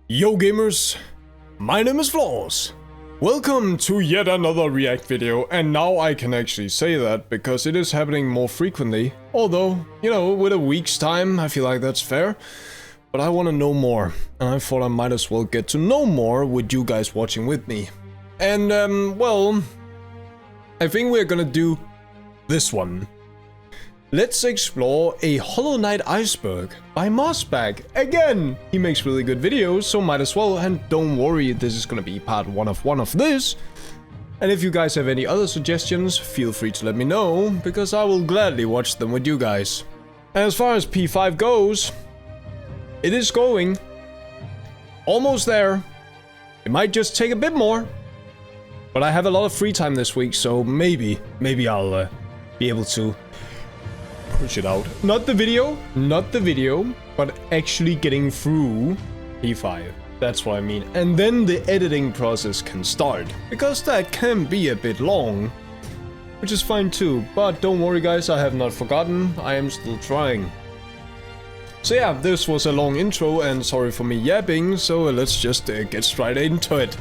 Yo gamers, my name is Flaws. Welcome to yet another react video, and now I can actually say that because it is happening more frequently. Although, you know, with a week's time, I feel like that's fair. But I want to know more, and I thought I might as well get to know more with you guys watching with me. And, well, I think we're gonna do this one. Let's explore a Hollow Knight Iceberg by Mossbag. Again, he makes really good videos, so might as well, and don't worry, this is gonna be part one of this. And if you guys have any other suggestions, feel free to let me know, because I will gladly watch them with you guys. And as far as P5 goes, it is going. Almost there. It might just take a bit more. But I have a lot of free time this week, so maybe I'll be able to push it out. Not the video, but actually getting through P5. That's what I mean. And then the editing process can start, because that can be a bit long, which is fine too. But don't worry guys, I have not forgotten. I am still trying. So yeah, this was a long intro, and sorry for me yapping, so let's just get straight into it.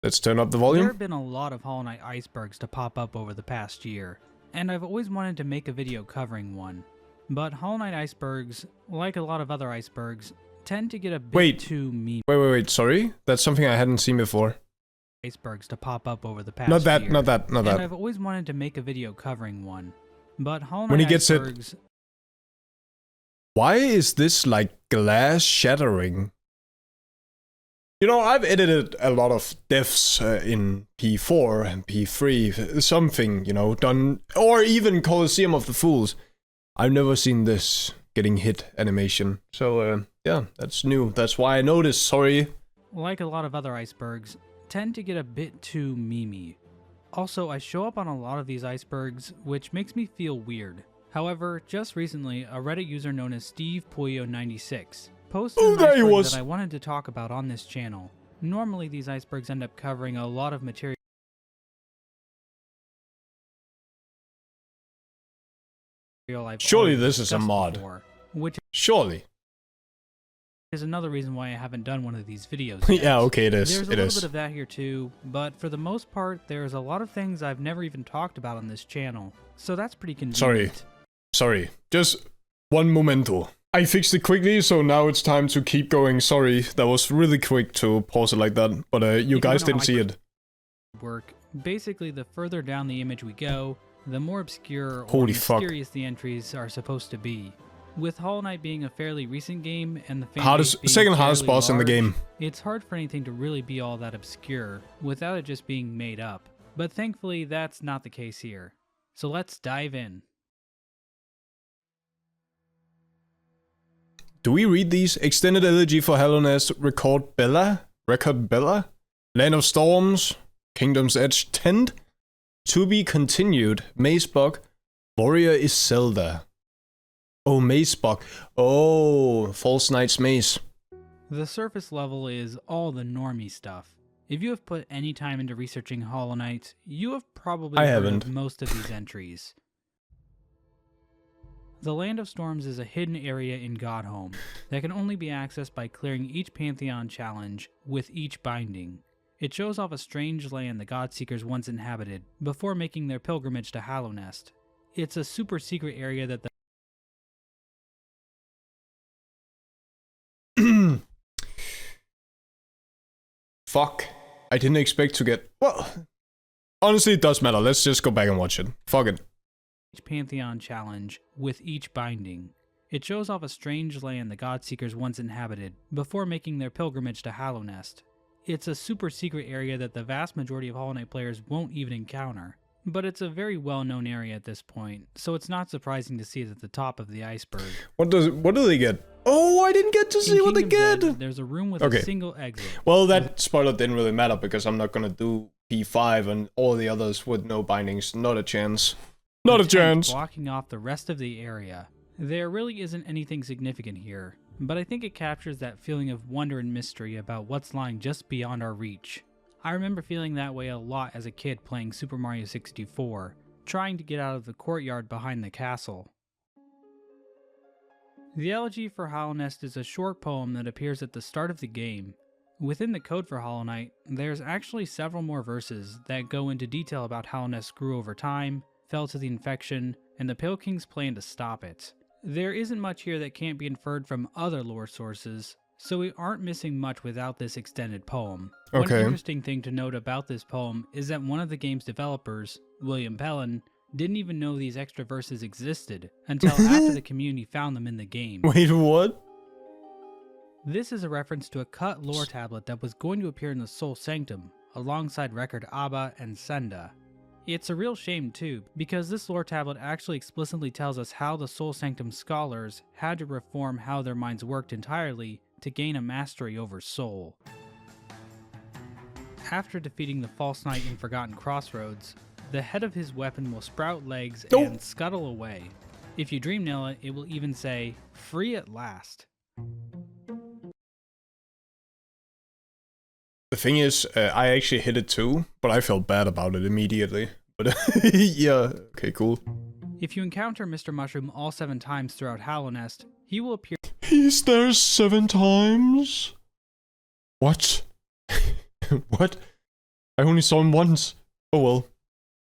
Let's turn up the volume. There have been a lot of Hollow Knight Icebergs to pop up over the past year, and I've always wanted to make a video covering one. But Hollow Knight Icebergs, like a lot of other icebergs, tend to get a bit too mean. Wait, sorry? That's something I hadn't seen before. Icebergs to pop up over the past year. Not that. And I've always wanted to make a video covering one. But Hollow Knight When he gets Icebergs... Why is this like glass shattering? You know, I've edited a lot of devs in P4 and P3, something, you know, done, or even Colosseum of the Fools. I've never seen this getting hit animation. So, yeah, that's new. That's why I noticed, sorry. Like a lot of other icebergs, tend to get a bit too memey. Also, I show up on a lot of these icebergs, which makes me feel weird. However, just recently, a Reddit user known as StevePuyo96 posted an iceberg that I wanted to talk about on this channel. Normally, these icebergs end up covering a lot of material I've Surely this is a mod. Before, which surely is another reason why I haven't done one of these videos yet. Yeah, okay, it is. There's a little bit of that here too, but for the most part, there's a lot of things I've never even talked about on this channel, so that's pretty convenient. Sorry, just one momento. I fixed it quickly, so now it's time to keep going. Sorry, that was really quick to pause it like that, but you guys didn't see it. Basically, the further down the image we go, the more obscure or mysterious the entries are supposed to be. With Hollow Knight being a fairly recent game and the second hardest boss in the game, it's hard for anything to really be all that obscure without it just being made up. But thankfully, that's not the case here. So let's dive in. Do we read these? Extended elegy for Hallownest, Record Bella, Land of Storms, Kingdom's Edge Tent, To Be Continued, Macebug, Warrior is Zelda. Oh, Macebug. Oh, False Knight's Mace. The surface level is all the normie stuff. If you have put any time into researching Hollow Knight, you have probably heard of most of these entries. The Land of Storms is a hidden area in Godhome that can only be accessed by clearing each Pantheon challenge with each binding. It shows off a strange land the Godseekers once inhabited before making their pilgrimage to Hallownest. It's a super secret area that the Fuck. I didn't expect to get... Well, honestly, it does matter. Let's just go back and watch it. Fuck it. Pantheon challenge with each binding. It shows off a strange land the Godseekers once inhabited before making their pilgrimage to Hallownest. It's a super secret area that the vast majority of Hollow Knight players won't even encounter. But it's a very well-known area at this point, so it's not surprising to see it at the top of the iceberg. What do they get? Oh, I didn't get to see what they get! There's a room with a single exit. Well, that spoiler didn't really matter because I'm not gonna do P5 and all the others with no bindings. Not a chance. Not a chance. Blocking off the rest of the area. There really isn't anything significant here, but I think it captures that feeling of wonder and mystery about what's lying just beyond our reach. I remember feeling that way a lot as a kid playing Super Mario 64, trying to get out of the courtyard behind the castle. The elegy for Hollow Nest is a short poem that appears at the start of the game. Within the code for Hollow Knight, there's actually several more verses that go into detail about how Nest grew over time, fell to the infection, and the Pale King's plan to stop it. There isn't much here that can't be inferred from other lore sources, so we aren't missing much without this extended poem. Okay. One interesting thing to note about this poem is that one of the game's developers, William Pellin, didn't even know these extra verses existed until after the community found them in the game. Wait, what? This is a reference to a cut lore tablet that was going to appear in the Soul Sanctum, alongside record Abba and Senda. It's a real shame too, because this lore tablet actually explicitly tells us how the Soul Sanctum scholars had to reform how their minds worked entirely to gain a mastery over soul. After defeating the False Knight in Forgotten Crossroads, the head of his weapon will sprout legs and scuttle away. If you dream nail it, it will even say, "Free at last." The thing is, I actually hit it too, but I felt bad about it immediately. But yeah, okay, cool. If you encounter Mr. Mushroom all 7 times throughout Hollow Nest, he will appear. He's there 7 times? What? What? I only saw him once. Oh well.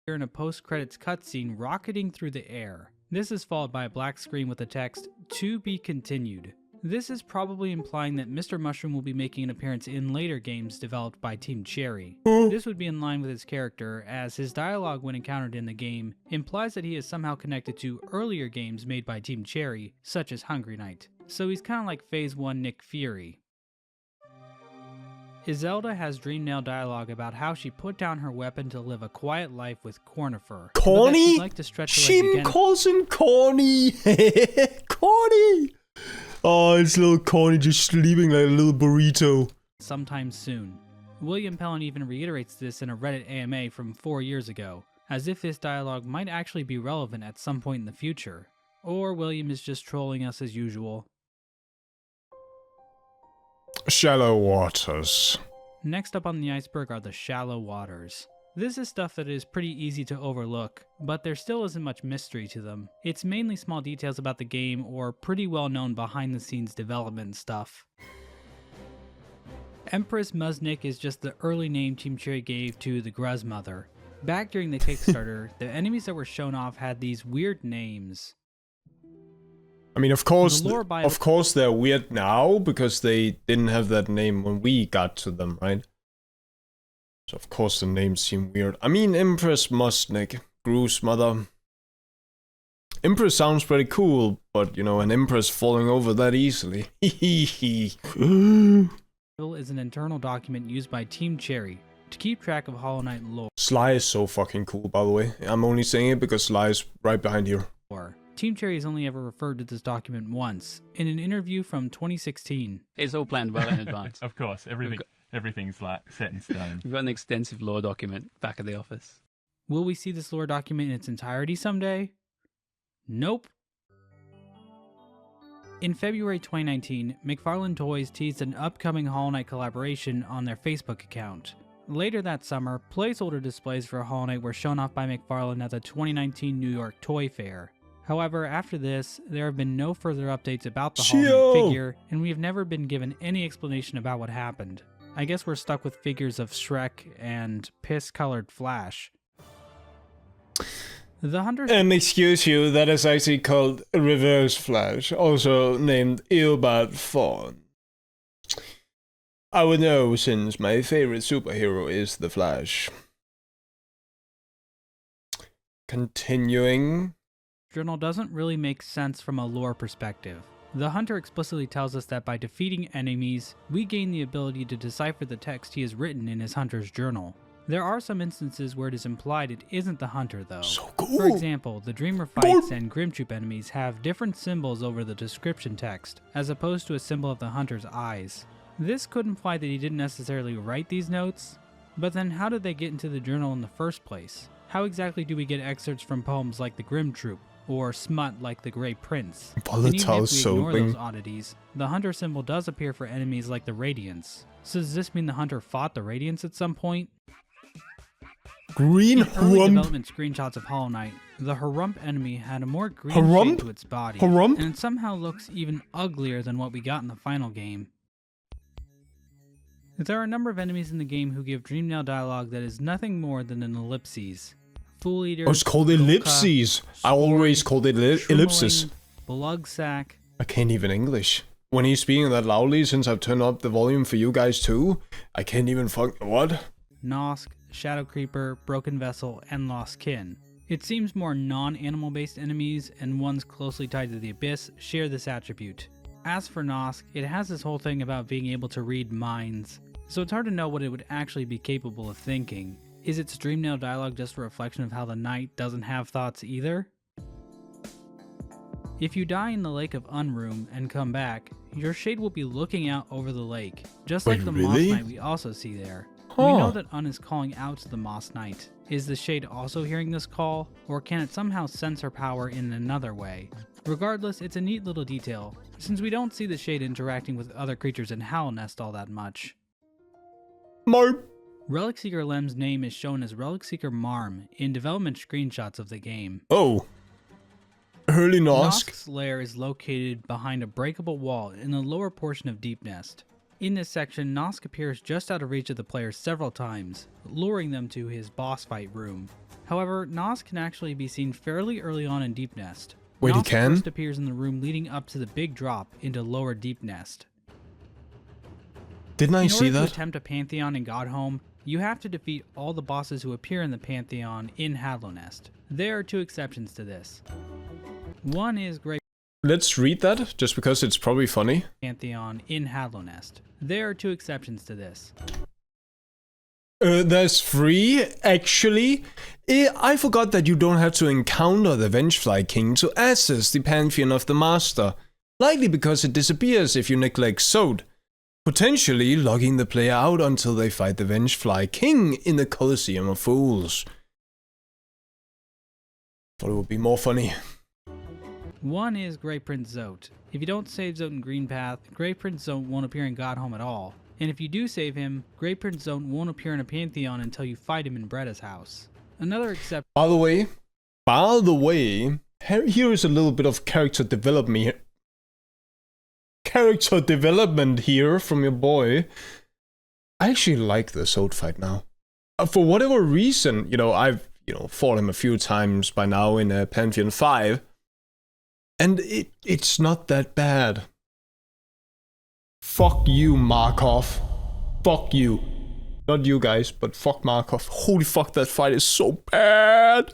In a post-credits cutscene rocketing through the air. This is followed by a black screen with the text, "To be continued." This is probably implying that Mr. Mushroom will be making an appearance in later games developed by Team Cherry. This would be in line with his character, as his dialogue when encountered in the game implies that he is somehow connected to earlier games made by Team Cherry, such as Hungry Knight. So he's kinda like Phase 1 Nick Fury. Izelda has Dreamnail dialogue about how she put down her weapon to live a quiet life with Cornifer. Corny? Like to stretch her legs She again. calls him corny. Corny. Oh, it's little corny just sleeping like a little burrito. Sometime soon. William Pellin even reiterates this in a Reddit AMA from 4 years ago, as if this dialogue might actually be relevant at some point in the future. Or William is just trolling us as usual. Shallow waters. Next up on the iceberg are the shallow waters. This is stuff that is pretty easy to overlook, but there still isn't much mystery to them. It's mainly small details about the game or pretty well known behind the scenes development stuff. Empress Muznik is just the early name Team Cherry gave to the Gruz Mother. Back during the Kickstarter, the enemies that were shown off had these weird names. I mean, of course they're weird now because they didn't have that name when we got to them, right? So of course the names seem weird. I mean, Empress Muznik, Gru's mother. Empress sounds pretty cool, but you know, an Empress falling over that easily. Is an internal document used by Team Cherry to keep track of Hollow Knight lore. Sly is so fucking cool, by the way. I'm only saying it because Sly is right behind here. Team Cherry has only ever referred to this document once, in an interview from 2016. It's all planned well in advance. Of course, everything's like set in stone. We've got an extensive lore document back at the office. Will we see this lore document in its entirety someday? Nope. In February 2019, McFarlane Toys teased an upcoming Hollow Knight collaboration on their Facebook account. Later that summer, placeholder displays for Hollow Knight were shown off by McFarlane at the 2019 New York Toy Fair. However, after this, there have been no further updates about the Hollow Knight figure, and we have never been given any explanation about what happened. I guess we're stuck with figures of Shrek and piss-colored Flash. The Hunter... excuse you, that is actually called Reverse Flash, also named Eobard Fawn. I would know since my favorite superhero is the Flash. Continuing... Journal doesn't really make sense from a lore perspective. The Hunter explicitly tells us that by defeating enemies, we gain the ability to decipher the text he has written in his Hunter's journal. There are some instances where it is implied it isn't the Hunter though. So cool. For example, the Dreamer Fights and Grimtroop enemies have different symbols over the description text, as opposed to a symbol of the Hunter's eyes. This could imply that he didn't necessarily write these notes, but then how did they get into the journal in the first place? How exactly do we get excerpts from poems like the Grimtroop? Or smut like the Grey Prince? And even if we ignore those oddities, the Hunter symbol does appear for enemies like the Radiants. So does this mean the Hunter fought the Radiants at some point? Green In early Harump. development screenshots of Hollow Knight, the Harump enemy had a more green Harump? shade to its body, Harump? and it somehow looks even uglier than what we got in the final game. There are a number of enemies in the game who give Dreamnail dialogue that is nothing more than an ellipses. Fool Eater, Oh, it's called ellipses. I always called it ellipsis. Blugsack. I can't even English. When he's speaking that loudly, since I've turned up the volume for you guys too, I can't even what? Nosk, Shadow Creeper, Broken Vessel, and Lost Kin. It seems more non-animal based enemies and ones closely tied to the Abyss share this attribute. As for Nosk, it has this whole thing about being able to read minds, so it's hard to know what it would actually be capable of thinking. Is its Dreamnail dialogue just a reflection of how the knight doesn't have thoughts either? If you die in the Lake of Unroom and come back, your shade will be looking out over the lake, just Wait, like the really? Moss Knight we also see there. Huh. We know that Un is calling out to the Moss Knight. Is the shade also hearing this call, or can it somehow sense her power in another way? Regardless, it's a neat little detail, since we don't see the shade interacting with other creatures in Howl Nest all that much. Marp. Relic Seeker Lem's name is shown as Relic Seeker Marm in development screenshots of the game. Oh. Early Nosk. Nosk's lair is located behind a breakable wall in the lower portion of Deep Nest. In this section, Nosk appears just out of reach of the players several times, luring them to his boss fight room. However, Nosk can actually be seen fairly early on in Deep Nest. Wait, he Nosk can? first appears in the room leading up to the big drop into lower Deep Nest. Didn't I In see order to that? attempt a Pantheon in Godhome, you have to defeat all the bosses who appear in the Pantheon in Hollow Nest. There are two exceptions to this. One is Great Let's read that, just because it's probably funny. Pantheon in Hollow Nest. There are two exceptions to this. There's three, actually. I forgot that you don't have to encounter the Vengefly King to access the Pantheon of the Master. Likely because it disappears if you neglect Sod, potentially locking the player out until they fight the Vengefly King in the Colosseum of Fools. Thought it would be more funny. One is Grey Prince Zote. If you don't save Zote in Green Path, Grey Prince Zote won't appear in Godhome at all. And if you do save him, Grey Prince Zote won't appear in a Pantheon until you fight him in Bretta's house. Another exception. By the way, here is a little bit of character development here from your boy. I actually like the Sod fight now. For whatever reason, I've fought him a few times by now in Pantheon 5. And it's not that bad. Fuck you, Markov. Fuck you. Not you guys, but fuck Markov. Holy fuck, that fight is so bad.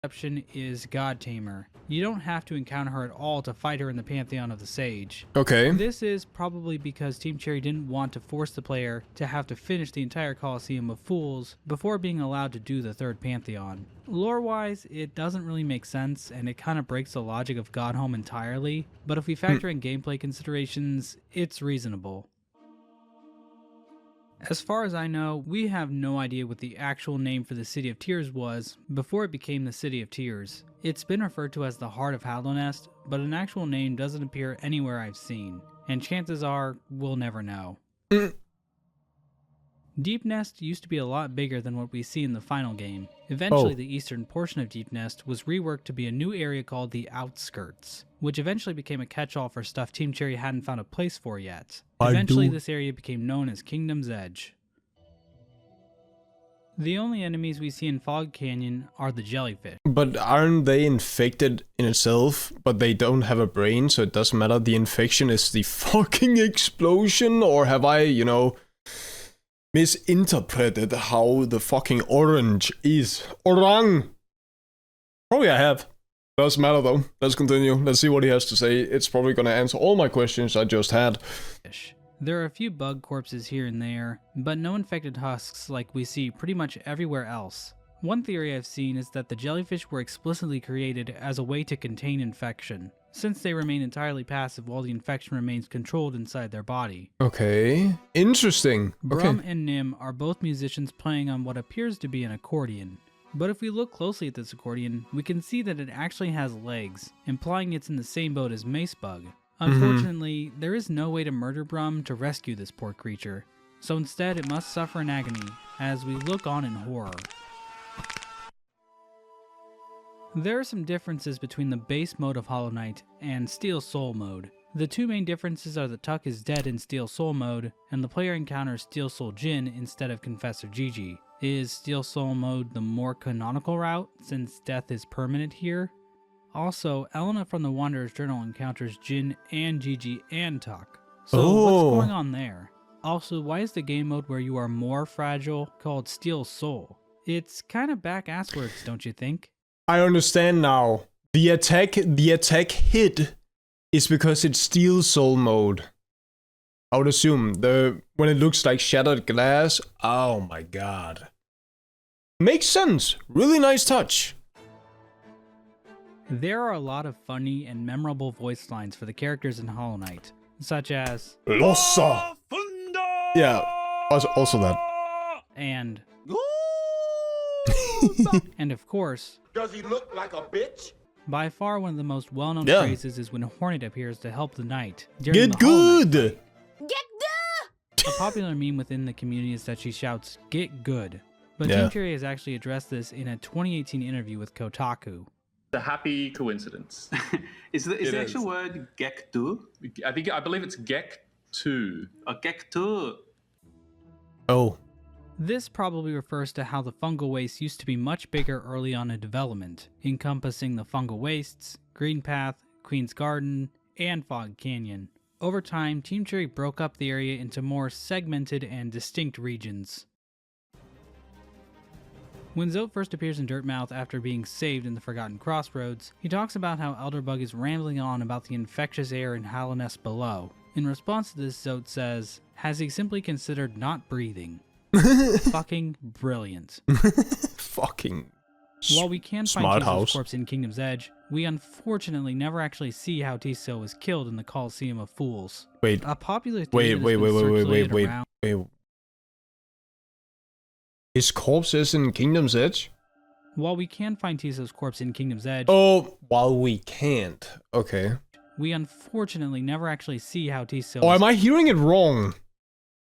Exception is God Tamer. You don't have to encounter her at all to fight her in the Pantheon of the Sage. Okay. This is probably because Team Cherry didn't want to force the player to have to finish the entire Colosseum of Fools before being allowed to do the third Pantheon. Lore-wise, it doesn't really make sense, and it kind of breaks the logic of Godhome entirely, but if we factor in gameplay considerations, it's reasonable. As far as I know, we have no idea what the actual name for the City of Tears was before it became the City of Tears. It's been referred to as the Heart of Hollow Nest, but an actual name doesn't appear anywhere I've seen, and chances are we'll never know. Deep Nest used to be a lot bigger than what we see in the final game. Eventually, the eastern portion of Deep Nest was reworked to be a new area called the Outskirts, which eventually became a catch-all for stuff Team Cherry hadn't found a place for yet. Eventually, this area became known as Kingdom's Edge. The only enemies we see in Fog Canyon are the jellyfish. But aren't they infected in itself, but they don't have a brain, so it doesn't matter? The infection is the fucking explosion, or have I, misinterpreted how the fucking orange is? Orang! Probably I have. Doesn't matter though. Let's continue. Let's see what he has to say. It's probably gonna answer all my questions I just had. There are a few bug corpses here and there, but no infected husks like we see pretty much everywhere else. One theory I've seen is that the jellyfish were explicitly created as a way to contain infection, since they remain entirely passive while the infection remains controlled inside their body. Okay. Interesting. Brum Okay. and Nim are both musicians playing on what appears to be an accordion. But if we look closely at this accordion, we can see that it actually has legs, implying it's in the same boat as Macebug. Unfortunately, there is no way to murder Brum to rescue this poor creature, so instead it must suffer in agony as we look on in horror. There are some differences between the base mode of Hollow Knight and Steel Soul mode. The two main differences are that Tuck is dead in Steel Soul mode, and the player encounters Steel Soul Jin instead of Confessor Gigi. Is Steel Soul mode the more canonical route, since death is permanent here? Also, Elena from the Wanderer's Journal encounters Jin and Gigi and Tuck. So what's going on there? Also, why is the game mode where you are more fragile called Steel Soul? It's kind of back-asswards, don't you think? I understand now. The attack hit is because it's Steel Soul mode. I would assume when it looks like shattered glass. Oh my god. Makes sense. Really nice touch. There are a lot of funny and memorable voice lines for the characters in Hollow Knight, such as Lossa. Yeah, also that. And and of course, does he look like a bitch? By far one of the most well-known Yeah. phrases is when Hornet appears to help the knight during Get the Hollow Knight good. fight. A popular meme within the community is that she shouts, "Get good." But Yeah. Team Cherry has actually addressed this in a 2018 interview with Kotaku. The happy coincidence. Is the It actual is. word gektu I believe it's Gek2. or gektu? Oh. This probably refers to how the fungal waste used to be much bigger early on in development, encompassing the fungal wastes, Green Path, Queen's Garden, and Fog Canyon. Over time, Team Cherry broke up the area into more segmented and distinct regions. When Zote first appears in Dirtmouth after being saved in the Forgotten Crossroads, he talks about how Elderbug is rambling on about the infectious air in Hollow Nest below. In response to this, Zote says, "Has he simply considered not breathing?" Fucking brilliant. Fucking. While we can find Smart Tiso's house. corpse in Kingdom's Edge, we unfortunately never actually see how Tiso was killed in the Colosseum of Fools. Wait. A popular theory that has been circulated around- Wait. His corpse is in Kingdom's Edge? While we can find Tiso's corpse in Kingdom's Edge, Oh, while we can't. Okay. we unfortunately never actually see how Tiso Oh, was- am I hearing it wrong?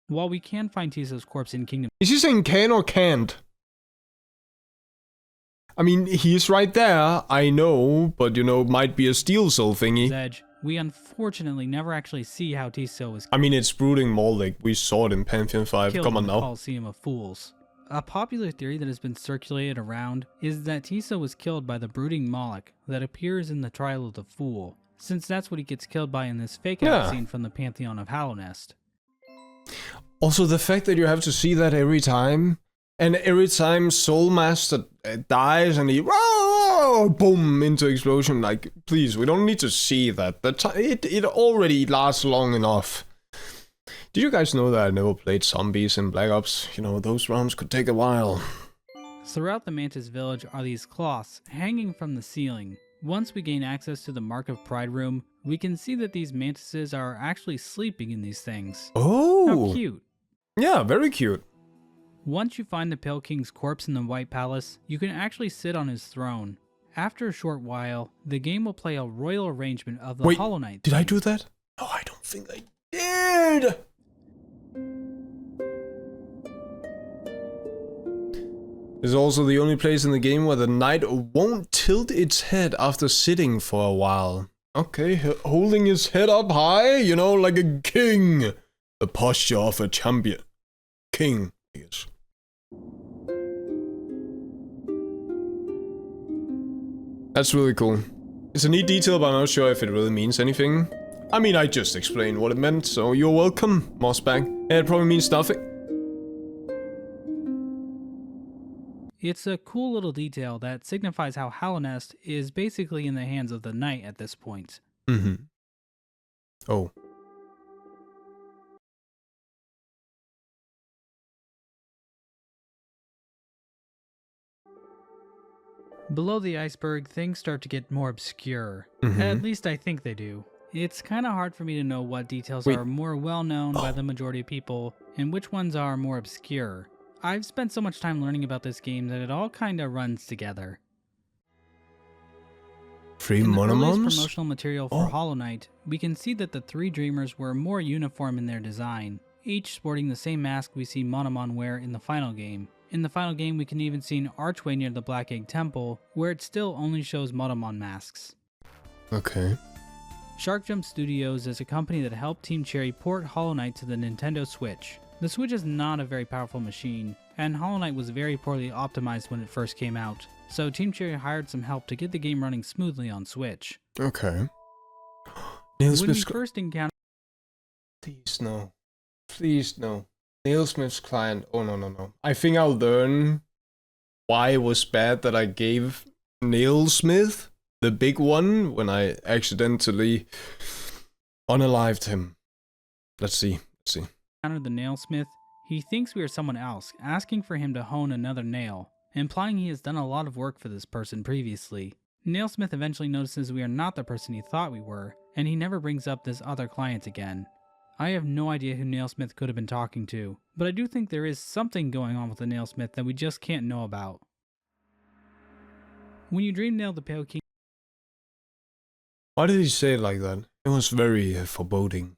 While we can find Tiso's corpse in Kingdom's Is he saying can or can't? I mean, he's right there, I know, but you know, might be a Steel Soul thingy. Edge, we unfortunately never actually see how Tiso was I mean, it's brooding more like we saw it in Pantheon 5. killed Come in on the now. Colosseum of Fools. A popular theory that has been circulated around is that Tiso was killed by the brooding Moloch that appears in the Trial of the Fool, since that's what he gets killed by in this fake out Yeah. scene from the Pantheon of Hallownest. Also, the fact that you have to see that every time, and every time Soul Master dies and he boom into explosion, like, please, we don't need to see that. It already lasts long enough. Did you guys know that I never played zombies in Black Ops? You know, those rounds could take a while. Throughout the Mantis village are these cloths hanging from the ceiling. Once we gain access to the Mark of Pride room, we can see that these mantises are actually sleeping in these things. Oh! How cute. Yeah, very cute. Once you find the Pale King's corpse in the White Palace, you can actually sit on his throne. After a short while, the game will play a royal arrangement of the Wait, Hollow Knight did I theme. do that? No, I don't think I did! This is also the only place in the game where the knight won't tilt its head after sitting for a while. Okay, holding his head up high, you know, like a king. The posture of a champion. King, I guess. That's really cool. It's a neat detail, but I'm not sure if it really means anything. I mean, I just explained what it meant, so you're welcome, Mossbag. It probably means nothing. It's a cool little detail that signifies how Hallownest is basically in the hands of the knight at this point. Mm-hmm. Oh. Below the iceberg, things start to get more obscure. Mhm. At least I think they do. It's kind of hard for me to know what details Wait. are more well known by the majority of people and which ones are more obscure. I've spent so much time learning about this game that it all kind of runs together. Free In the earliest monomons? promotional material for Oh. Hollow Knight, we can see that the three Dreamers were more uniform in their design, each sporting the same mask we see Monomon wear in the final game. In the final game, we can even see an archway near the Black Egg Temple, where it still only shows Motomon masks. Okay. Shark Jump Studios is a company that helped Team Cherry port Hollow Knight to the Nintendo Switch. The Switch is not a very powerful machine, and Hollow Knight was very poorly optimized when it first came out, so Team Cherry hired some help to get the game running smoothly on Switch. Okay. When we first encountered... Please no. Please no. Nailsmith's client. Oh no. I think I'll learn why it was bad that I gave Nailsmith the big one when I accidentally unalived him. Let's see. encountered the nailsmith, he thinks we are someone else, asking for him to hone another nail, implying he has done a lot of work for this person previously. Nailsmith eventually notices we are not the person he thought we were, and he never brings up this other client again. I have no idea who Nailsmith could have been talking to, but I do think there is something going on with the Nailsmith that we just can't know about. When you dream nail the Pale King... Why did he say it like that? It was very foreboding.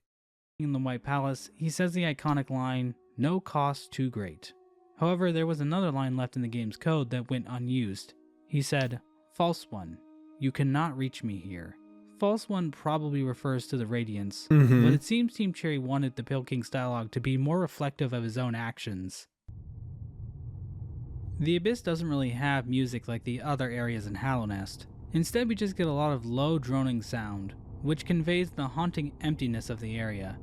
In the White Palace, he says the iconic line, "No cost too great." However, there was another line left in the game's code that went unused. He said, "False one, you cannot reach me here." False one probably refers to the Radiance, but it seems Team Cherry wanted the Pale King's dialogue to be more reflective of his own actions. The Abyss doesn't really have music like the other areas in Hollow Nest. Instead, we just get a lot of low droning sound, which conveys the haunting emptiness of the area.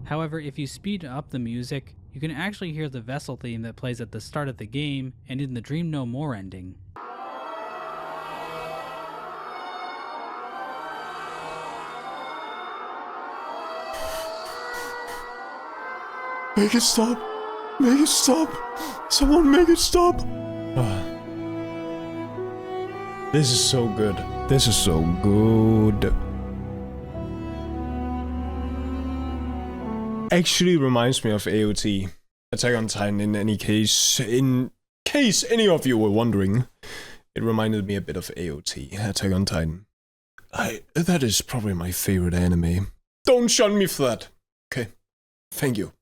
However, if you speed up the music, you can actually hear the Vessel theme that plays at the start of the game and in the Dream No More ending. Make it stop! Make it stop! Someone make it stop! This is so good. This is so good. Actually reminds me of AOT, Attack on Titan in any case. In case any of you were wondering, it reminded me a bit of AOT, Attack on Titan. That is probably my favorite anime. Don't shun me for that. Okay. Thank you.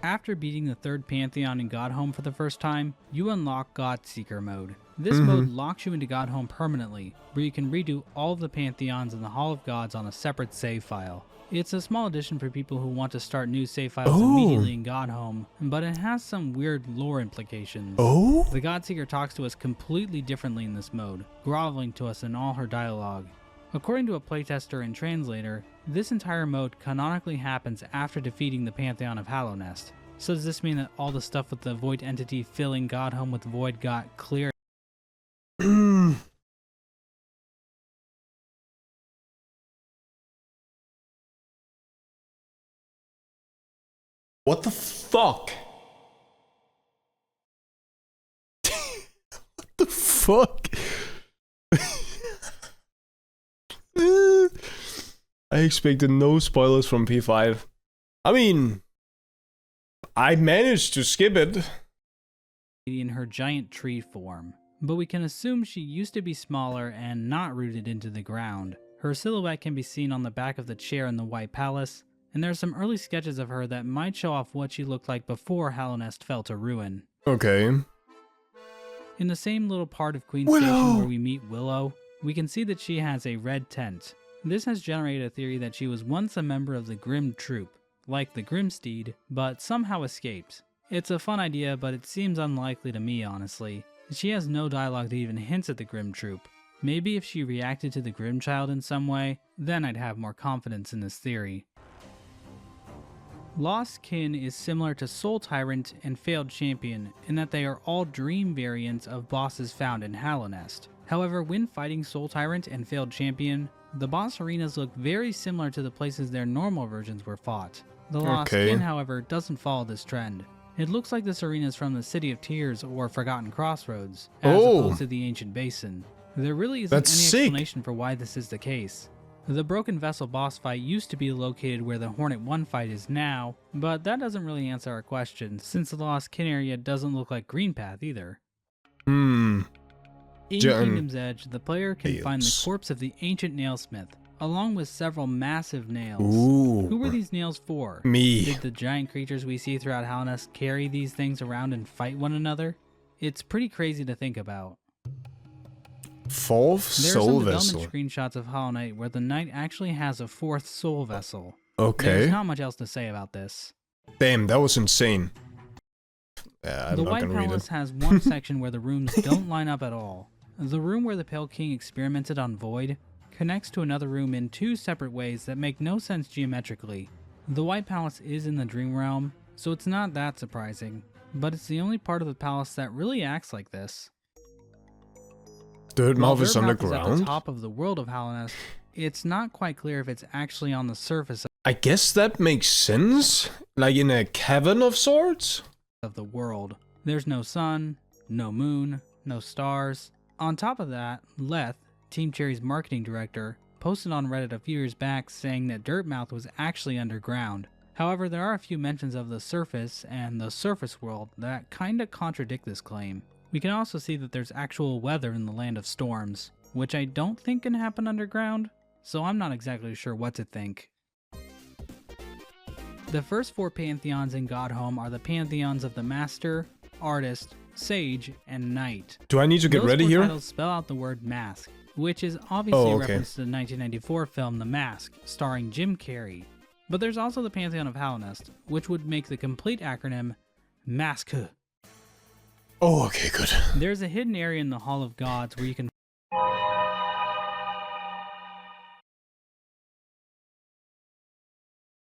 After beating the third Pantheon in Godhome for the first time, you unlock Godseeker mode. This mode locks you into Godhome permanently, where you can redo all of the Pantheons in the Hall of Gods on a separate save file. It's a small addition for people who want to start new save files immediately in Godhome, but it has some weird lore implications. The Godseeker talks to us completely differently in this mode, groveling to us in all her dialogue. According to a playtester and translator, this entire mode canonically happens after defeating the Pantheon of Hollow Nest. So does this mean that all the stuff with the Void entity filling Godhome with Void got cleared? What the fuck? What the fuck? I expected no spoilers from P5. I mean, I managed to skip it. In her giant tree form, but we can assume she used to be smaller and not rooted into the ground. Her silhouette can be seen on the back of the chair in the White Palace, and there are some early sketches of her that might show off what she looked like before Hollow Nest fell to ruin. Okay. In the same little part of Queen Station where we meet Willow, we can see that she has a red tent. This has generated a theory that she was once a member of the Grim Troop, like the Grimsteed, but somehow escaped. It's a fun idea, but it seems unlikely to me, honestly. She has no dialogue that even hints at the Grim Troop. Maybe if she reacted to the Grim Child in some way, then I'd have more confidence in this theory. Lost Kin is similar to Soul Tyrant and Failed Champion in that they are all dream variants of bosses found in Hollow Nest. However, when fighting Soul Tyrant and Failed Champion, the boss arenas look very similar to the places their normal versions were fought. The Lost Kin, however, doesn't follow this trend. It looks like this arena is from the City of Tears or Forgotten Crossroads, as opposed to the Ancient Basin. There really isn't any explanation for why this is the case. The Broken Vessel boss fight used to be located where the Hornet 1 fight is now, but that doesn't really answer our question, since the Lost Kin area doesn't look like Green Path either. In Kingdom's Edge, the player can find the corpse of the ancient nailsmith, along with several massive nails. Ooh. Who were these nails for? Me. Did the giant creatures we see throughout Hollow Knight carry these things around and fight one another? It's pretty crazy to think about. Fourth There are some soul development vessel. screenshots of Hollow Knight where the knight actually has a fourth soul vessel. Okay. There's not much else to say about this. Damn, that was insane. Yeah, I'm The not White gonna read Palace it. has one section where the rooms don't line up at all. The room where the Pale King experimented on Void connects to another room in two separate ways that make no sense geometrically. The White Palace is in the Dream Realm, so it's not that surprising, but it's the only part of the palace that really acts like this. Dirtmouth While is Dirtmouth is at the underground? top of the world of Hollow Knight, it's not quite clear if it's actually on the surface I guess that makes sense. Like in a cavern of sorts? of the world. There's no sun, no moon, no stars. On top of that, Leth, Team Cherry's marketing director, posted on Reddit a few years back saying that Dirtmouth was actually underground. However, there are a few mentions of the surface and the surface world that kinda contradict this claim. We can also see that there's actual weather in the Land of Storms, which I don't think can happen underground, so I'm not exactly sure what to think. The first four pantheons in Godhome are the pantheons of the Master, Artist, Sage, and Knight. Do I need to get Those ready four here? titles spell out the word mask, which is obviously Oh, a okay. reference to the 1994 film The Mask, starring Jim Carrey. But there's also the Pantheon of Hollow Knight, which would make the complete acronym MASK. Oh, okay, good. There's a hidden area in the Hall of Gods where you can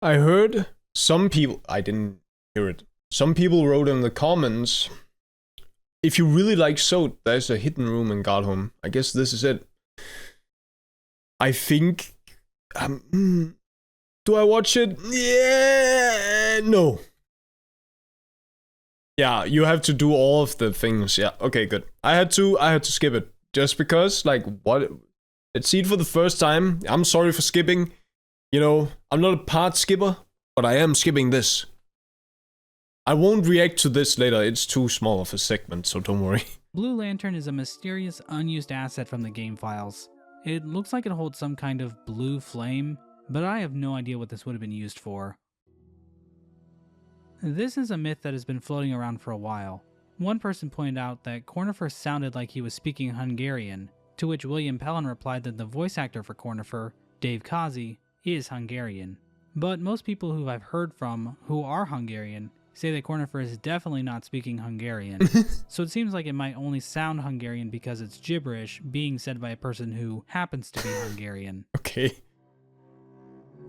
I heard some people, I didn't hear it. Some people wrote in the comments, if you really like Sode, there's a hidden room in Godhome. I guess this is it. I think, do I watch it? Yeah, no. Yeah, you have to do all of the things. Yeah, okay, good. I had to skip it just because, like, what? Let's see it for the first time. I'm sorry for skipping. You know, I'm not a part skipper, but I am skipping this. I won't react to this later. It's too small of a segment, so don't worry. Blue Lantern is a mysterious, unused asset from the game files. It looks like it holds some kind of blue flame, but I have no idea what this would have been used for. This is a myth that has been floating around for a while. One person pointed out that Cornifer sounded like he was speaking Hungarian, to which William Pellin replied that the voice actor for Cornifer, Dave Kazi, is Hungarian. But most people who I've heard from who are Hungarian say that Cornifer is definitely not speaking Hungarian, so it seems like it might only sound Hungarian because it's gibberish being said by a person who happens to be Hungarian. Okay.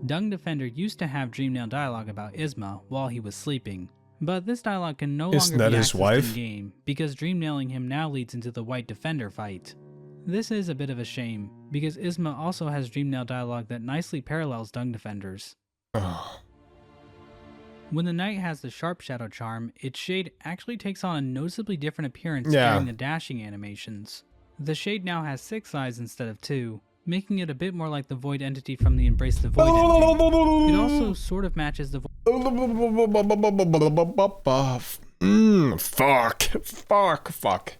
Dung Defender used to have Dreamnail dialogue about Isma while he was sleeping, but this dialogue can no Isn't longer that be his accessed wife? in-game because Dreamnailing him now leads into the White Defender fight. This is a bit of a shame, because Isma also has Dreamnail dialogue that nicely parallels Dung Defender's. Oh. When the knight has the Sharp Shadow charm, its shade actually takes on a noticeably different appearance Yeah. during the dashing animations. The shade now has 6 eyes instead of 2, making it a bit more like the Void entity from the Embrace the Void ending. It also sort of matches the Fuck.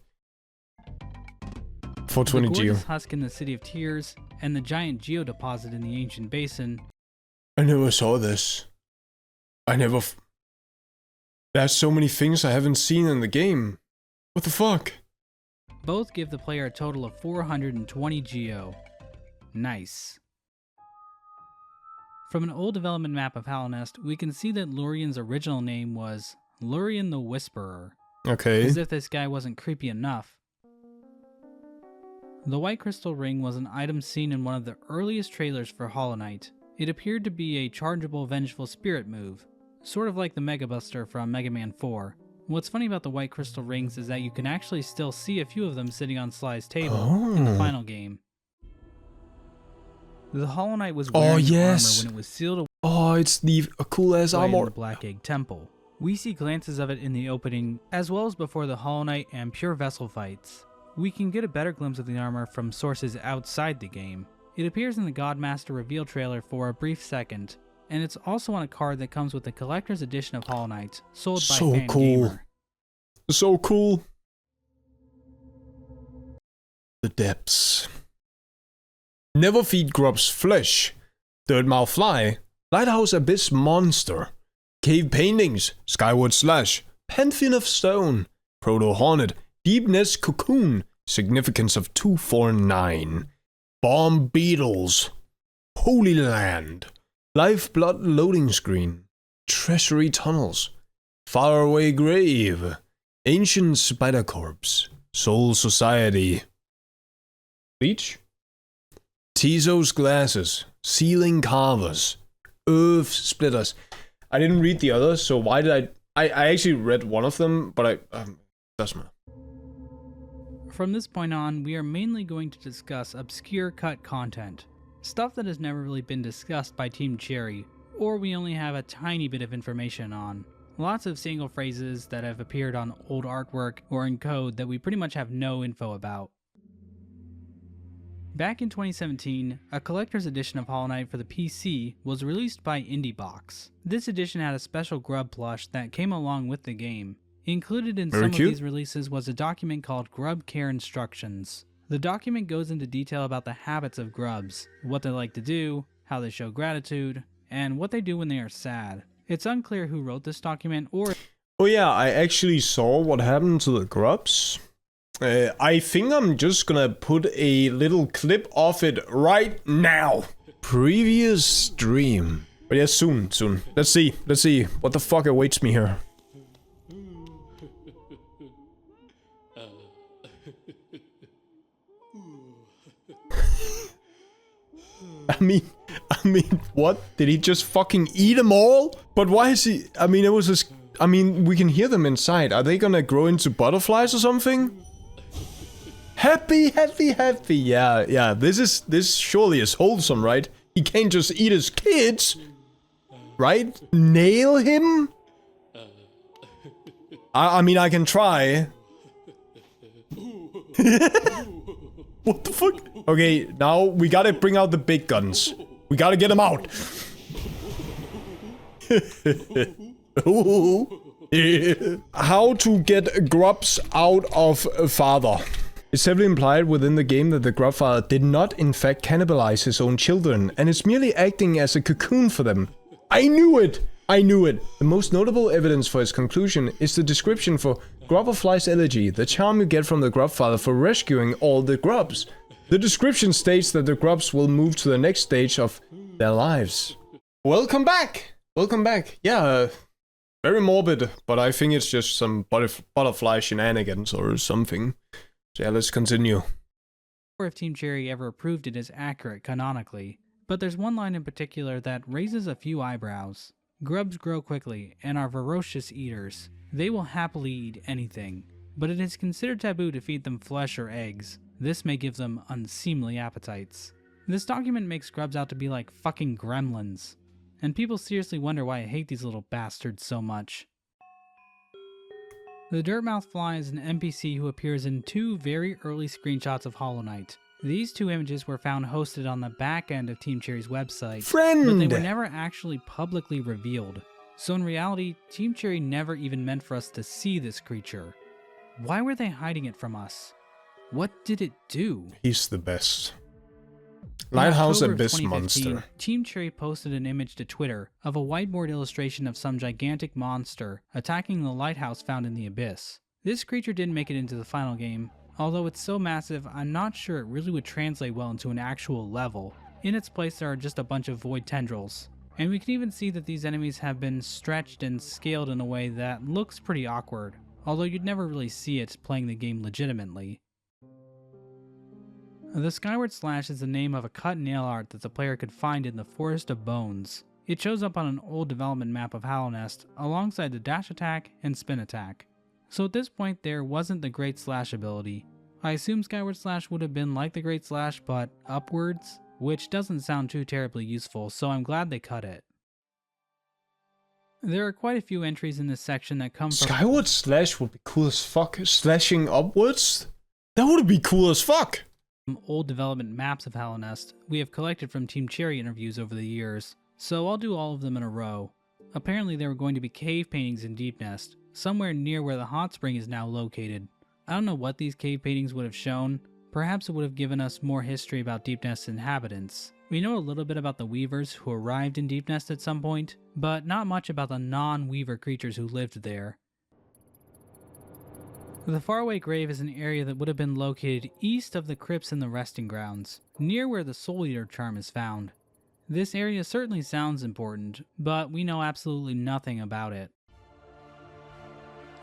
420 the Geo. gorgeous husk in the City of Tears, and the giant Geo deposit in the Ancient Basin. I never saw this. There's so many things I haven't seen in the game. What the fuck? Both give the player a total of 420 Geo. Nice. From an old development map of Hollow Knight, we can see that Lurian's original name was Lurian the Whisperer, Okay. as if this guy wasn't creepy enough. The White Crystal Ring was an item seen in one of the earliest trailers for Hollow Knight. It appeared to be a chargeable Vengeful Spirit move, sort of like the Mega Buster from Mega Man 4. What's funny about the White Crystal Rings is that you can actually still see a few of them sitting on Sly's table in the Oh. final game. The Hollow Knight was wearing yes. armor when it was sealed away Oh, it's the cool ass in armor. the Black Egg Temple. We see glances of it in the opening, as well as before the Hollow Knight and Pure Vessel fights. We can get a better glimpse of the armor from sources outside the game. It appears in the Godmaster reveal trailer for a brief second, and it's also on a card that comes with the collector's edition of Hollow Knight, sold by So Fan cool. Gamer. So cool. The depths. Never feed grubs flesh. Dirtmouth fly. Lighthouse abyss monster. Cave paintings. Skyward slash. Pantheon of stone. Proto hornet. Deep nest cocoon. Significance of 249. Bomb beetles. Holy land. Lifeblood loading screen. Treasury tunnels. Faraway grave. Ancient spider corpse. Soul society. Beach. Tizos glasses. Ceiling carvers. Earth splitters. I didn't read the others, so why did I actually read one of them, but doesn't matter. From this point on, we are mainly going to discuss obscure cut content. Stuff that has never really been discussed by Team Cherry, or we only have a tiny bit of information on. Lots of single phrases that have appeared on old artwork or in code that we pretty much have no info about. Back in 2017, a collector's edition of Hollow Knight for the PC was released by IndieBox. This edition had a special grub plush that came along with the game. Included in some of these releases was a document called Grub Care Instructions. The document goes into detail about the habits of grubs, what they like to do, how they show gratitude, and what they do when they are sad. It's unclear who wrote this document or... Oh yeah, I actually saw what happened to the grubs. I think I'm just gonna put a little clip of it right now. Previous stream. But yeah, soon. Let's see what the fuck awaits me here. I mean, what? Did he just fucking eat them all? But why is he... I mean, it was just... I mean, we can hear them inside. Are they gonna grow into butterflies or something? Happy. Yeah. This surely is wholesome, right? He can't just eat his kids, right? Nail him? I mean, I can try. What the fuck? Okay, now we gotta bring out the big guns. We gotta get them out. How to get grubs out of father. It's heavily implied within the game that the grub father did not in fact cannibalize his own children, and is merely acting as a cocoon for them. I knew it! The most notable evidence for his conclusion is the description for Grubberfly's elegy, the charm you get from the grub father for rescuing all the grubs. The description states that the grubs will move to the next stage of their lives. Welcome back! Yeah, very morbid, but I think it's just some butterfly shenanigans or something. So yeah, let's continue. Or if Team Cherry ever approved it as accurate canonically, but there's one line in particular that raises a few eyebrows. Grubs grow quickly and are ferocious eaters. They will happily eat anything, but it is considered taboo to feed them flesh or eggs. This may give them unseemly appetites. This document makes grubs out to be like fucking gremlins, and people seriously wonder why I hate these little bastards so much. The Dirtmouth Fly is an NPC who appears in two very early screenshots of Hollow Knight. These two images were found hosted on the back end of Team Cherry's website, but they were never actually publicly revealed. So in reality, Team Cherry never even meant for us to see this creature. Why were they hiding it from us? What did it do? He's the best. Lighthouse Abyss Monster. Team Cherry posted an image to Twitter of a whiteboard illustration of some gigantic monster attacking the lighthouse found in the abyss. This creature didn't make it into the final game. Although it's so massive, I'm not sure it really would translate well into an actual level. In its place there are just a bunch of void tendrils. And we can even see that these enemies have been stretched and scaled in a way that looks pretty awkward, although you'd never really see it playing the game legitimately. The Skyward Slash is the name of a cut nail art that the player could find in the Forest of Bones. It shows up on an old development map of Hallownest alongside the dash attack and spin attack. So at this point there wasn't the Great Slash ability. I assume Skyward Slash would have been like the Great Slash but upwards, which doesn't sound too terribly useful, so I'm glad they cut it. There are quite a few entries in this section that come from Skyward Slash would be cool as fuck. Slashing upwards? That would be cool as fuck. Old development maps of Hallownest we have collected from Team Cherry interviews over the years, so I'll do all of them in a row. Apparently there were going to be cave paintings in Deep Nest, somewhere near where the hot spring is now located. I don't know what these cave paintings would have shown, Perhaps it would have given us more history about Deep Nest's inhabitants. We know a little bit about the Weavers who arrived in Deep Nest at some point, but not much about the non-Weaver creatures who lived there. The faraway grave is an area that would have been located east of the crypts and the resting grounds, near where the Soul Eater charm is found. This area certainly sounds important, but we know absolutely nothing about it.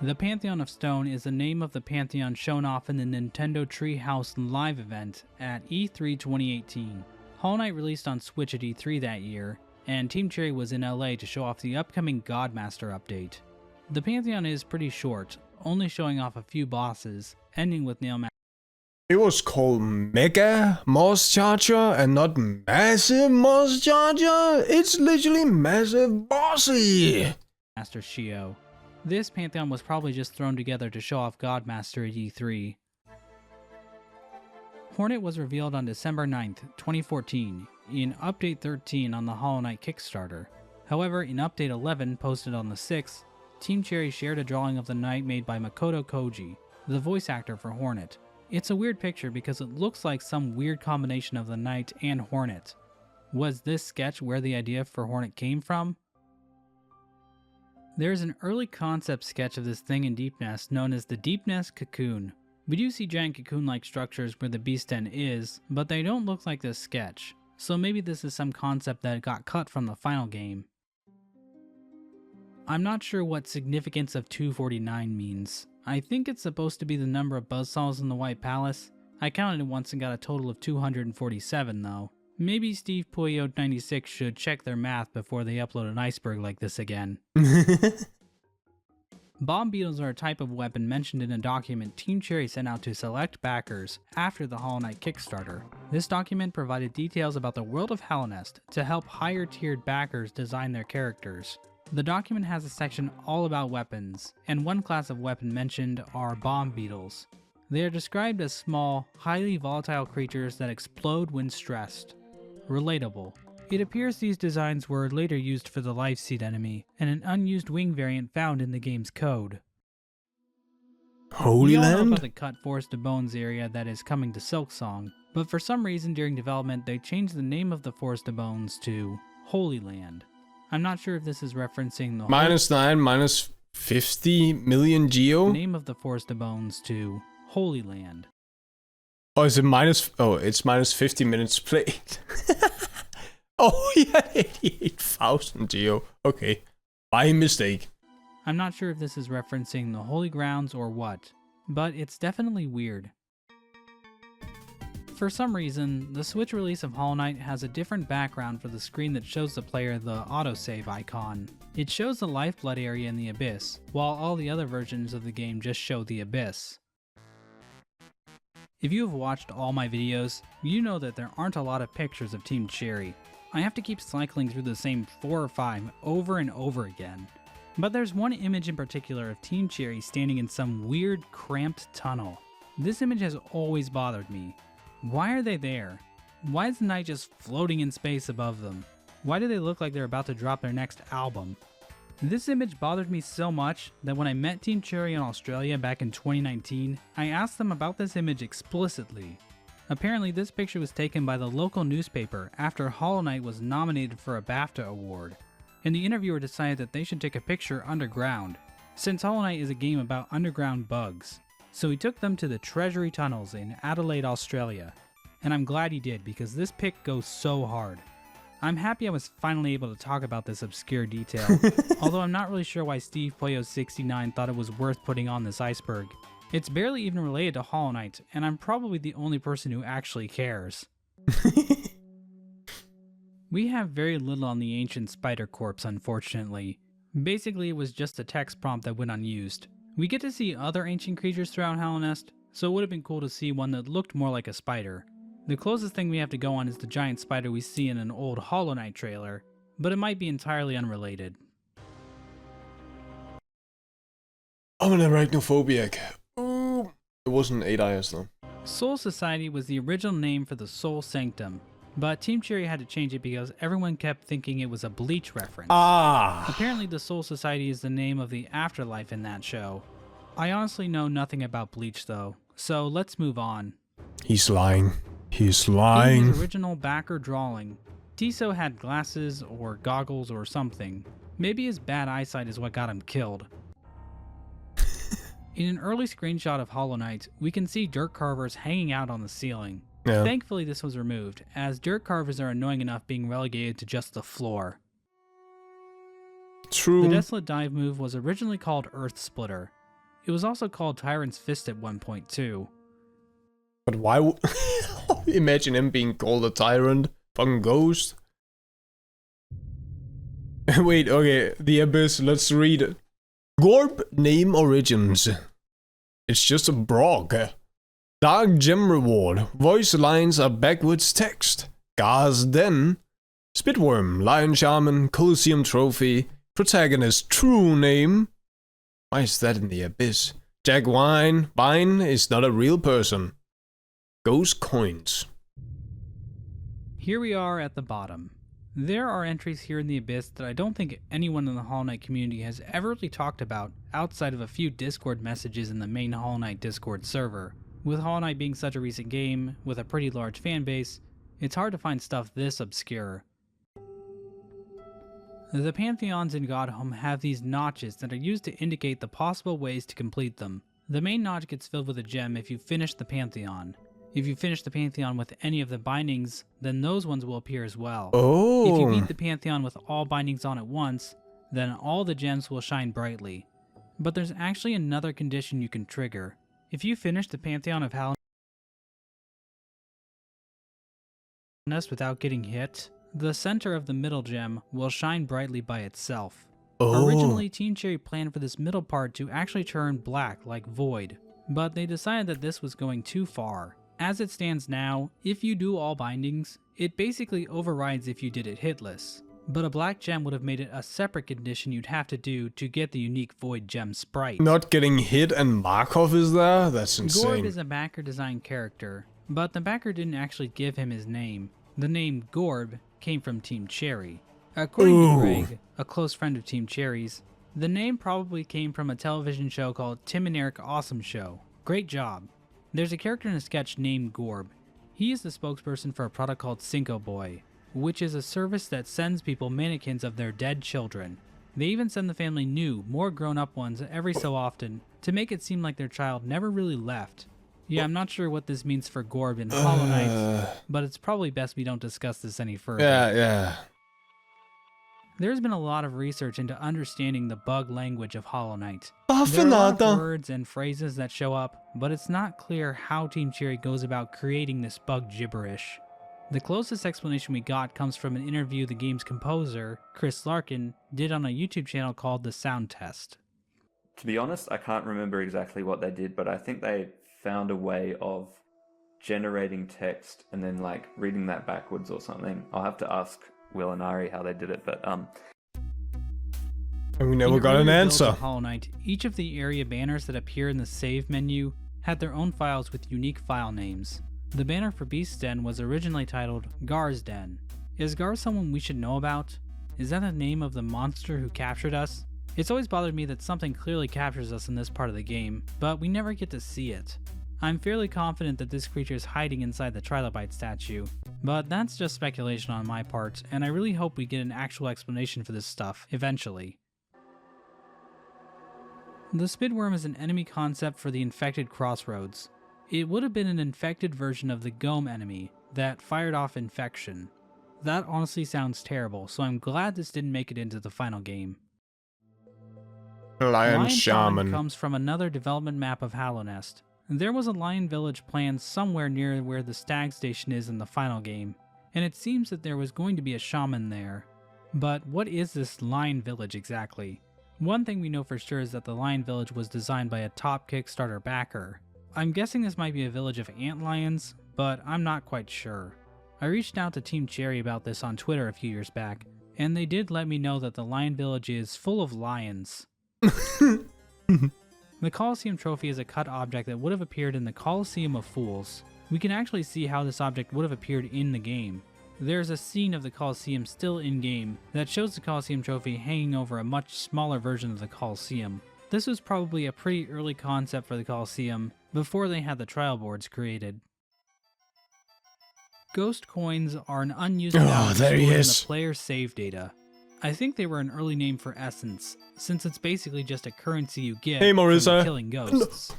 The Pantheon of Stone is the name of the Pantheon shown off in the Nintendo Treehouse Live event at E3 2018. Hollow Knight released on Switch at E3 that year, and Team Cherry was in LA to show off the upcoming Godmaster update. The Pantheon is pretty short, only showing off a few bosses, ending with NAOW. It was called Mega Moss Charger and not Massive Moss Charger. It's literally Massive Bossy. Master Shio. This Pantheon was probably just thrown together to show off Godmaster at E3. Hornet was revealed on December 9th, 2014, in Update 13 on the Hollow Knight Kickstarter. However, in Update 11 posted on the 6th, Team Cherry shared a drawing of the knight made by Makoto Koji, the voice actor for Hornet. It's a weird picture because it looks like some weird combination of the knight and Hornet. Was this sketch where the idea for Hornet came from? There is an early concept sketch of this thing in Deep Nest known as the Deep Nest Cocoon. We do see giant cocoon-like structures where the beast den is, but they don't look like this sketch, so maybe this is some concept that got cut from the final game. I'm not sure what significance of 249 means. I think it's supposed to be the number of buzzsaws in the White Palace. I counted it once and got a total of 247 though. Maybe Steve Puyo 96 should check their math before they upload an iceberg like this again. Bomb beetles are a type of weapon mentioned in a document Team Cherry sent out to select backers after the Hollow Knight Kickstarter. This document provided details about the world of Hallownest to help higher tiered backers design their characters. The document has a section all about weapons, and one class of weapon mentioned are bomb beetles. They are described as small, highly volatile creatures that explode when stressed. Relatable. It appears these designs were later used for the Life Seed enemy, and an unused wing variant found in the game's code. Holy We all know Land? about the cut Forest of Bones area that is coming to Silksong, but for some reason during development they changed the name of the Forest of Bones to Holy Land. I'm not sure if this is referencing the -9, minus 50 million geo? name of the Forest of Bones to Holy Land. Oh, is it minus? Oh, it's minus 50 minutes played. Oh, yeah, 88,000 geo. Okay, my mistake. I'm not sure if this is referencing the Holy Grounds or what, but it's definitely weird. For some reason, the Switch release of Hollow Knight has a different background for the screen that shows the player the autosave icon. It shows the lifeblood area in the abyss, while all the other versions of the game just show the abyss. If you have watched all my videos, you know that there aren't a lot of pictures of Team Cherry. I have to keep cycling through the same 4 or 5 over and over again. But there's one image in particular of Team Cherry standing in some weird, cramped tunnel. This image has always bothered me. Why are they there? Why is the knight just floating in space above them? Why do they look like they're about to drop their next album? This image bothered me so much that when I met Team Cherry in Australia back in 2019, I asked them about this image explicitly. Apparently this picture was taken by the local newspaper after Hollow Knight was nominated for a BAFTA award, and the interviewer decided that they should take a picture underground, since Hollow Knight is a game about underground bugs. So he took them to the Treasury Tunnels in Adelaide, Australia, and I'm glad he did because this pic goes so hard. I'm happy I was finally able to talk about this obscure detail, although I'm not really sure why Steve Puyo69 thought it was worth putting on this iceberg. It's barely even related to Hollow Knight, and I'm probably the only person who actually cares. We have very little on the ancient spider corpse, unfortunately. Basically, it was just a text prompt that went unused. We get to see other ancient creatures throughout Hallownest, so it would have been cool to see one that looked more like a spider. The closest thing we have to go on is the giant spider we see in an old Hollow Knight trailer, but it might be entirely unrelated. I'm an arachnophobiac. Ooh. It wasn't 8 eyes though. Soul Society was the original name for the Soul Sanctum, but Team Cherry had to change it because everyone kept thinking it was a Bleach reference. Apparently the Soul Society is the name of the afterlife in that show. I honestly know nothing about Bleach though, so let's move on. He's lying. He's In lying. his original backer drawing, Tiso had glasses or goggles or something. Maybe his bad eyesight is what got him killed. In an early screenshot of Hollow Knight, we can see dirt carvers hanging out on the ceiling. Yeah. Thankfully this was removed, as dirt carvers are annoying enough being relegated to just the floor. True. The Desolate Dive move was originally called Earth Splitter. It was also called Tyrant's Fist at one point too. But why would... Imagine him being called a tyrant. Fucking ghost. Wait, okay. The Abyss, let's read it. Gorb name origins. It's just a brog. Dark gem reward. Voice lines are backwards text. Gar's Den. Spitworm. Lion Shaman. Colosseum trophy. Protagonist true name. Why is that in the Abyss? Jack Wine. Vine is not a real person. Ghost coins. Here we are at the bottom. There are entries here in the Abyss that I don't think anyone in the Hollow Knight community has ever really talked about outside of a few Discord messages in the main Hollow Knight Discord server. With Hollow Knight being such a recent game, with a pretty large fan base, it's hard to find stuff this obscure. The Pantheons in Godhome have these notches that are used to indicate the possible ways to complete them. The main notch gets filled with a gem if you finish the Pantheon. If you finish the Pantheon with any of the bindings, then those ones will appear as well. Oh. If you beat the Pantheon with all bindings on at once, then all the gems will shine brightly. But there's actually another condition you can trigger. If you finish the Pantheon of Hallownest without getting hit, the center of the middle gem will shine brightly by itself. Oh. Originally, Team Cherry planned for this middle part to actually turn black like Void, but they decided that this was going too far. As it stands now, if you do all bindings, it basically overrides if you did it hitless. But a black gem would have made it a separate condition you'd have to do to get the unique Void gem sprite. Not getting hit and Markov is there? That's Gorb insane. is a backer designed character, but the backer didn't actually give him his name. The name Gorb came from Team Cherry. According to Greg, a close friend of Team Cherry's, the name probably came from a television show called Tim and Eric Awesome Show. Great job. There's a character in a sketch named Gorb. He is the spokesperson for a product called Cinco Boy, which is a service that sends people mannequins of their dead children. They even send the family new, more grown-up ones every so often to make it seem like their child never really left. Yeah, I'm not sure what this means for Gorb in Hollow Knight, but it's probably best we don't discuss this any further. Yeah. There's been a lot of research into understanding the bug language of Hollow Knight. There are a lot of words and phrases that show up, but it's not clear how Team Cherry goes about creating this bug gibberish. The closest explanation we got comes from an interview the game's composer, Chris Larkin, did on a YouTube channel called The Sound Test. To be honest, I can't remember exactly what they did, but I think they found a way of generating text and then like reading that backwards or something. I'll have to ask Will and Ari how they did it, but And we never got an earlier builds answer. of Hollow Knight, each of the area banners that appear in the save menu had their own files with unique file names. The banner for Beast's Den was originally titled Gar's Den. Is Gar someone we should know about? Is that the name of the monster who captured us? It's always bothered me that something clearly captures us in this part of the game, but we never get to see it. I'm fairly confident that this creature is hiding inside the Trilobite statue, but that's just speculation on my part, and I really hope we get an actual explanation for this stuff eventually. The Spitworm is an enemy concept for the infected Crossroads. It would have been an infected version of the Gome enemy that fired off infection. That honestly sounds terrible, so I'm glad this didn't make it into the final game. Lion Shaman. comes from another development map of Hallownest. There was a lion village planned somewhere near where the stag station is in the final game, and it seems that there was going to be a shaman there. But what is this lion village exactly? One thing we know for sure is that the lion village was designed by a top Kickstarter backer. I'm guessing this might be a village of antlions, but I'm not quite sure. I reached out to Team Cherry about this on Twitter a few years back, and they did let me know that the lion village is full of lions. The Colosseum trophy is a cut object that would have appeared in the Colosseum of Fools. We can actually see how this object would have appeared in the game. There's a scene of the Colosseum still in-game that shows the Colosseum trophy hanging over a much smaller version of the Colosseum. This was probably a pretty early concept for the Colosseum, before they had the trial boards created. Ghost coins are an unused Oh, value there he stored in is. the player's save data. I think they were an early name for essence, since it's basically just a currency you get Hey, Marissa. from killing ghosts.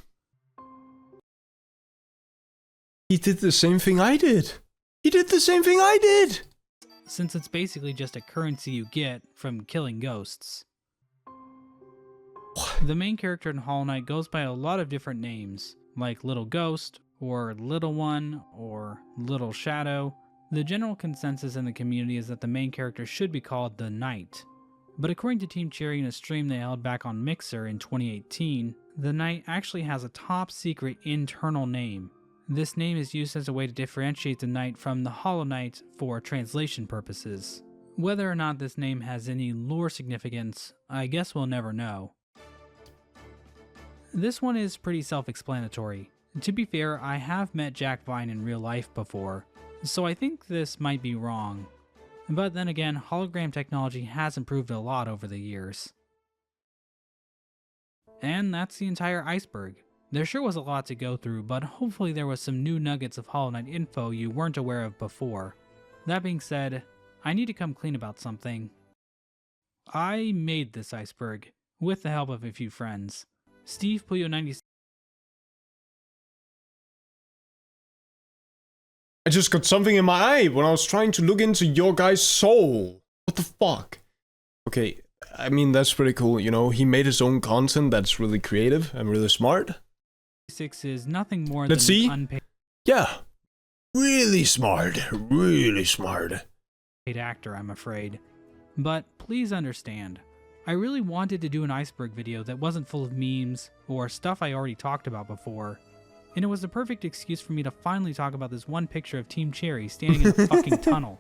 He did the same thing I did. He did the same thing I did. Since it's basically just a currency you get from killing ghosts. The main character in Hollow Knight goes by a lot of different names, like Little Ghost, or Little One, or Little Shadow. The general consensus in the community is that the main character should be called the Knight. But according to Team Cherry in a stream they held back on Mixer in 2018, the Knight actually has a top secret internal name. This name is used as a way to differentiate the Knight from the Hollow Knight for translation purposes. Whether or not this name has any lore significance, I guess we'll never know. This one is pretty self-explanatory. To be fair, I have met Jack Vine in real life before, so I think this might be wrong. But then again, hologram technology has improved a lot over the years. And that's the entire iceberg. There sure was a lot to go through, but hopefully there was some new nuggets of Hollow Knight info you weren't aware of before. That being said, I need to come clean about something. I made this iceberg, with the help of a few friends. Steve Puyo 96. I just got something in my eye when I was trying to look into your guy's soul. What the fuck? Okay, I mean, that's pretty cool, you know, he made his own content that's really creative and really smart. Is nothing more Let's than see. an unpaid Yeah, really smart, really smart. actor, I'm afraid. But please understand, I really wanted to do an iceberg video that wasn't full of memes or stuff I already talked about before. And it was the perfect excuse for me to finally talk about this one picture of Team Cherry standing in a fucking tunnel.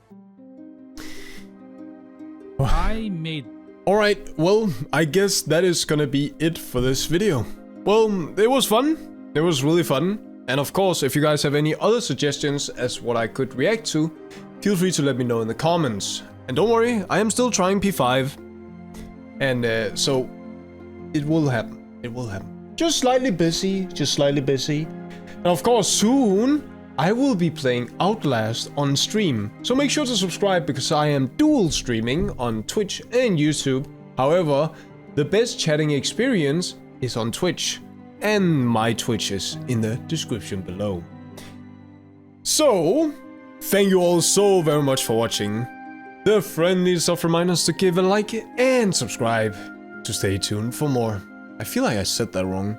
I made... Alright, well, I guess that is gonna be it for this video. Well, it was fun. It was really fun. And of course, if you guys have any other suggestions as what I could react to, feel free to let me know in the comments. And don't worry, I am still trying P5. And so, it will happen. It will happen. Just slightly busy, just slightly busy. And of course, soon, I will be playing Outlast on stream. So make sure to subscribe because I am dual streaming on Twitch and YouTube. However, the best chatting experience is on Twitch. And my Twitch is in the description below. So, thank you all so very much for watching. The friendly soft reminders to give a like and subscribe to stay tuned for more. I feel like I said that wrong.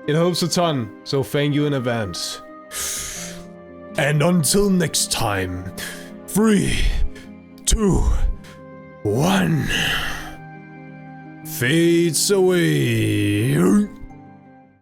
It helps a ton, so thank you in advance. And until next time, 3, 2, 1, fades away.